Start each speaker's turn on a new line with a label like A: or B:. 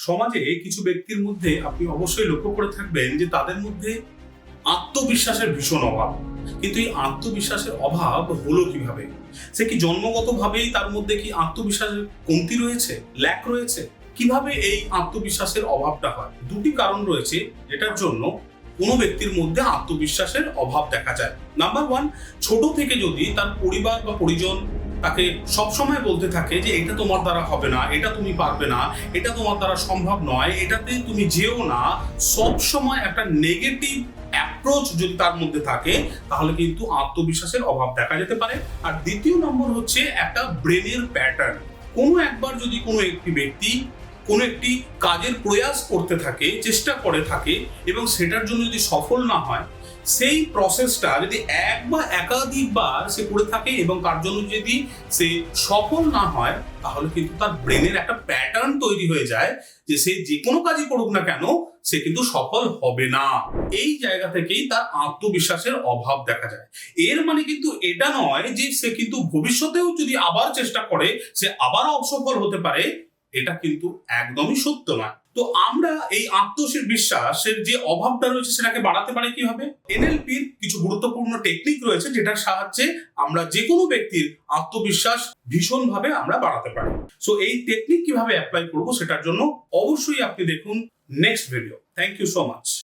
A: সমাজে কিছু ব্যক্তির মধ্যে আপনি অবশ্যই লক্ষ্য করে থাকবেন যে তাদের মধ্যে আত্মবিশ্বাসের ভীষণ অভাব। কিন্তু এই আত্মবিশ্বাসের অভাব হলো কিভাবে? সে কি জন্মগতভাবেই তার মধ্যে কি আত্মবিশ্বাসের কমতি রয়েছে, ল্যাক রয়েছে? কিভাবে এই আত্মবিশ্বাসের অভাবটা হয়? দুটি কারণ রয়েছে যেটার জন্য কোনো ব্যক্তির মধ্যে আত্মবিশ্বাসের অভাব দেখা যায়। নাম্বার ওয়ান, ছোট থেকে যদি তার পরিবার বা পরিজন তাকে সবসময় বলতে থাকে যে এটা তোমার দ্বারা হবে না, এটা তুমি পারবে না, এটা তোমার দ্বারা সম্ভব নয়, এটাতে তুমি যেও না, সব সময় একটা নেগেটিভ অ্যাপ্রোচ যদি তার মধ্যে থাকে, তাহলে কিন্তু আত্মবিশ্বাসের অভাব দেখা যেতে পারে। আর দ্বিতীয় নম্বর হচ্ছে একটা ব্রেনের প্যাটার্ন। কোনো একবার যদি কোনো একটি ব্যক্তি কোনো একটি কাজের প্রয়াস করতে থাকে, চেষ্টা করে থাকে, এবং সেটার জন্য যদি সফল না হয়, সেই প্রসেসটা যদি এক বা একাধিকবার সে করে থাকে এবং তার জন্য যদি সে সফল না হয়, তাহলে কিন্তু তার ব্রেনের একটা প্যাটার্ন তৈরি হয়ে যায় যে সে যে কোনো কাজই করুক না কেন, সে কিন্তু সফল হবে না। এই জায়গা থেকেই তার আত্মবিশ্বাসের অভাব দেখা যায়। এর মানে কিন্তু এটা নয় যে সে কিন্তু ভবিষ্যতেও যদি আবার চেষ্টা করে সে আবার অসফল হতে পারে, এটা কিন্তু একদমই সত্য নয়। তো আমরা এই আত্মবিশ্বাসের যে অভাবটা রয়েছে সেটাকে বাড়াতে পারি কিভাবে? এনএলপির কিছু গুরুত্বপূর্ণ টেকনিক রয়েছে যেটার সাহায্যে আমরা যে কোনো ব্যক্তির আত্মবিশ্বাস ভীষণভাবে আমরা বাড়াতে পারি। সো এই টেকনিক কিভাবে অ্যাপ্লাই করব সেটার জন্য অবশ্যই আপনি দেখুন next video. Thank you so much.